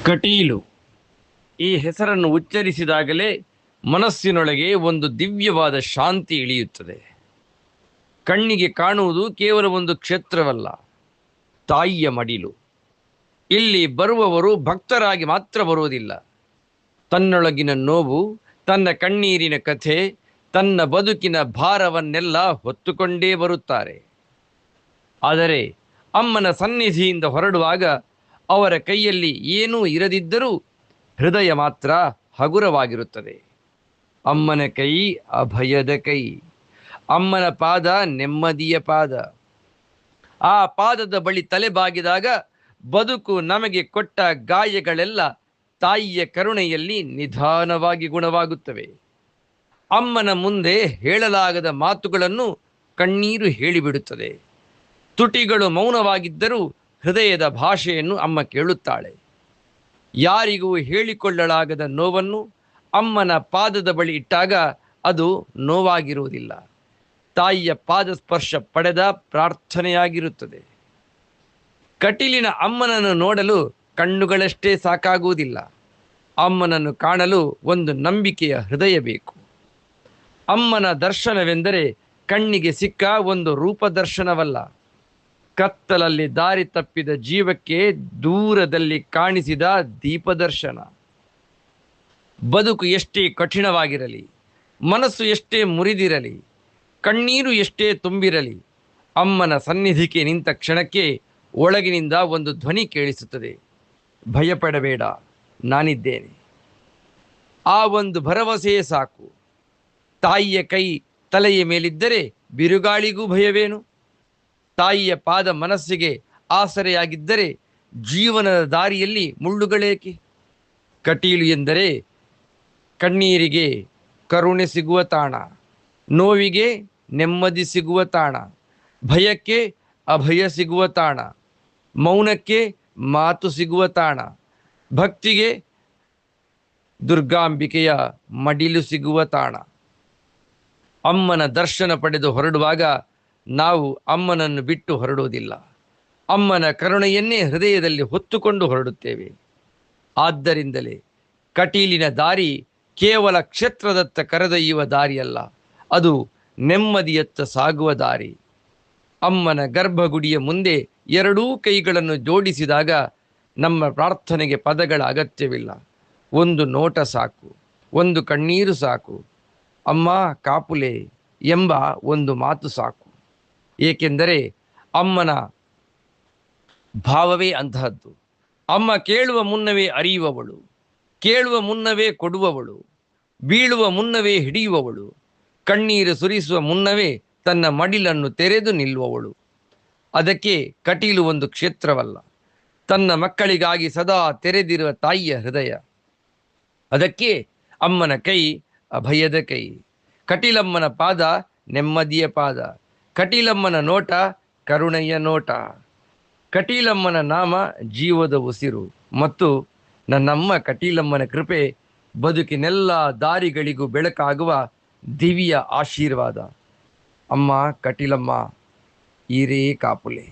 ಕಟೀಲು ಈ ಹೆಸರನ್ನು ಉಚ್ಚರಿಸಿದಾಗಲೇ ಮನಸ್ಸಿನೊಳಗೆ ಒಂದು ದಿವ್ಯವಾದ ಶಾಂತಿ ಇಳಿಯುತ್ತದೆ. ಕಣ್ಣಿಗೆ ಕಾಣುವುದು ಕೇವಲ ಒಂದು ಕ್ಷೇತ್ರವಲ್ಲ, ತಾಯಿಯ ಮಡಿಲು. ಇಲ್ಲಿ ಬರುವವರು ಭಕ್ತರಾಗಿ ಮಾತ್ರ ಬರುವುದಿಲ್ಲ. ತನ್ನೊಳಗಿನ ನೋವು, ತನ್ನ ಕಣ್ಣೀರಿನ ಕಥೆ, ತನ್ನ ಬದುಕಿನ ಭಾರವನ್ನೆಲ್ಲ ಹೊತ್ತುಕೊಂಡೇ ಬರುತ್ತಾರೆ. ಆದರೆ ಅಮ್ಮನ ಸನ್ನಿಧಿಯಿಂದ ಹೊರಡುವಾಗ ಅವರ ಕೈಯಲ್ಲಿ ಏನೂ ಇರದಿದ್ದರೂ ಹೃದಯ ಮಾತ್ರ ಹಗುರವಾಗಿರುತ್ತದೆ. ಅಮ್ಮನ ಕೈ ಅಭಯದ ಕೈ, ಅಮ್ಮನ ಪಾದ ನೆಮ್ಮದಿಯ ಪಾದ. ಆ ಪಾದದ ಬಳಿ ತಲೆ ಬಾಗಿದಾಗ ಬದುಕು ನಮಗೆ ಕೊಟ್ಟ ಗಾಯಗಳೆಲ್ಲ ತಾಯಿಯ ಕರುಣೆಯಲ್ಲಿ ನಿಧಾನವಾಗಿ ಗುಣವಾಗುತ್ತವೆ. ಅಮ್ಮನ ಮುಂದೆ ಹೇಳಲಾಗದ ಮಾತುಗಳನ್ನು ಕಣ್ಣೀರು ಹೇಳಿಬಿಡುತ್ತದೆ. ತುಟಿಗಳು ಮೌನವಾಗಿದ್ದರೂ ಹೃದಯದ ಭಾಷೆಯನ್ನು ಅಮ್ಮ ಕೇಳುತ್ತಾಳೆ. ಯಾರಿಗೂ ಹೇಳಿಕೊಳ್ಳಲಾಗದ ನೋವನ್ನು ಅಮ್ಮನ ಪಾದದ ಬಳಿ ಇಟ್ಟಾಗ ಅದು ನೋವಾಗಿರುವುದಿಲ್ಲ, ತಾಯಿಯ ಪಾದ ಸ್ಪರ್ಶ ಪಡೆದ ಪ್ರಾರ್ಥನೆಯಾಗಿರುತ್ತದೆ. ಕಟೀಲಿನ ಅಮ್ಮನನ್ನು ನೋಡಲು ಕಣ್ಣುಗಳಷ್ಟೇ ಸಾಕಾಗುವುದಿಲ್ಲ. ಅಮ್ಮನನ್ನು ಕಾಣಲು ಒಂದು ನಂಬಿಕೆಯ ಹೃದಯ ಬೇಕು. ಅಮ್ಮನ ದರ್ಶನವೆಂದರೆ ಕಣ್ಣಿಗೆ ಸಿಕ್ಕ ಒಂದು ರೂಪದರ್ಶನವಲ್ಲ, ಕತ್ತಲಲ್ಲಿ ದಾರಿ ತಪ್ಪಿದ ಜೀವಕ್ಕೆ ದೂರದಲ್ಲಿ ಕಾಣಿಸಿದ ದೀಪದರ್ಶನ. ಬದುಕು ಎಷ್ಟೇ ಕಠಿಣವಾಗಿರಲಿ, ಮನಸ್ಸು ಎಷ್ಟೇ ಮುರಿದಿರಲಿ, ಕಣ್ಣೀರು ಎಷ್ಟೇ ತುಂಬಿರಲಿ, ಅಮ್ಮನ ಸನ್ನಿಧಿಗೆ ನಿಂತ ಕ್ಷಣಕ್ಕೆ ಒಳಗಿನಿಂದ ಒಂದು ಧ್ವನಿ ಕೇಳಿಸುತ್ತದೆ: ಭಯಪಡಬೇಡ, ನಾನಿದ್ದೇನೆ. ಆ ಒಂದು ಭರವಸೆಯೇ ಸಾಕು. ತಾಯಿಯ ಕೈ ತಲೆಯ ಮೇಲಿದ್ದರೆ ಬಿರುಗಾಳಿಗೂ ಭಯವೇನು? ತಾಯಿಯ ಪಾದ ಮನಸ್ಸಿಗೆ ಆಸರೆಯಾಗಿದ್ದರೆ ಜೀವನದ ದಾರಿಯಲ್ಲಿ ಮುಳ್ಳುಗಳೇಕೆ? ಕಟೀಲು ಎಂದರೆ ಕಣ್ಣೀರಿಗೆ ಕರುಣೆ ಸಿಗುವ ತಾಣ, ನೋವಿಗೆ ನೆಮ್ಮದಿ ಸಿಗುವ ತಾಣ, ಭಯಕ್ಕೆ ಅಭಯ ಸಿಗುವ ತಾಣ, ಮೌನಕ್ಕೆ ಮಾತು ಸಿಗುವ ತಾಣ, ಭಕ್ತಿಗೆ ದುರ್ಗಾಂಬಿಕೆಯ ಮಡಿಲು ಸಿಗುವ ತಾಣ. ಅಮ್ಮನ ದರ್ಶನ ಪಡೆದು ಹೊರಡುವಾಗ ನಾವು ಅಮ್ಮನನ್ನು ಬಿಟ್ಟು ಹೊರಡುವುದಿಲ್ಲ, ಅಮ್ಮನ ಕರುಣೆಯನ್ನೇ ಹೃದಯದಲ್ಲಿ ಹೊತ್ತುಕೊಂಡು ಹೊರಡುತ್ತೇವೆ. ಆದ್ದರಿಂದಲೇ ಕಟೀಲಿನ ದಾರಿ ಕೇವಲ ಕ್ಷೇತ್ರದತ್ತ ಕರೆದೊಯ್ಯುವ ದಾರಿಯಲ್ಲ, ಅದು ನೆಮ್ಮದಿಯತ್ತ ಸಾಗುವ ದಾರಿ. ಅಮ್ಮನ ಗರ್ಭಗುಡಿಯ ಮುಂದೆ ಎರಡೂ ಕೈಗಳನ್ನು ಜೋಡಿಸಿದಾಗ ನಮ್ಮ ಪ್ರಾರ್ಥನೆಗೆ ಪದಗಳ ಅಗತ್ಯವಿಲ್ಲ. ಒಂದು ನೋಟ ಸಾಕು, ಒಂದು ಕಣ್ಣೀರು ಸಾಕು, ಅಮ್ಮ ಕಾಪುಲೆ ಎಂಬ ಒಂದು ಮಾತು ಸಾಕು. ಏಕೆಂದರೆ ಅಮ್ಮನ ಭಾವವೇ ಅಂತಹದ್ದು. ಅಮ್ಮ ಕೇಳುವ ಮುನ್ನವೇ ಅರಿಯುವವಳು, ಕೇಳುವ ಮುನ್ನವೇ ಕೊಡುವವಳು, ಬೀಳುವ ಮುನ್ನವೇ ಹಿಡಿಯುವವಳು, ಕಣ್ಣೀರು ಸುರಿಸುವ ಮುನ್ನವೇ ತನ್ನ ಮಡಿಲನ್ನು ತೆರೆದು ನಿಲ್ಲುವವಳು. ಅದಕ್ಕೆ ಕಟೀಲು ಒಂದು ಕ್ಷೇತ್ರವಲ್ಲ, ತನ್ನ ಮಕ್ಕಳಿಗಾಗಿ ಸದಾ ತೆರೆದಿರುವ ತಾಯಿಯ ಹೃದಯ. ಅದಕ್ಕೆ ಅಮ್ಮನ ಕೈ ಅಭಯದ ಕೈ, ಕಟೀಲಮ್ಮನ ಪಾದ ನೆಮ್ಮದಿಯ ಪಾದ, ಕಟೀಲಮ್ಮನ ನೋಟ ಕರುಣೆಯ ನೋಟ. ಕಟೀಲಮ್ಮನ ನಾಮ ಜೀವದ ಉಸಿರು ಮತ್ತು ನನ್ನಮ್ಮ ಕಟೀಲಮ್ಮನ ಕೃಪೆ ಬದುಕಿನೆಲ್ಲ ದಾರಿಗಳಿಗೂ ಬೆಳಕಾಗುವ ದಿವ್ಯ ಆಶೀರ್ವಾದ. ಅಮ್ಮ ಕಟೀಲಮ್ಮ ಈರೇ ಕಾಪುಲೆ.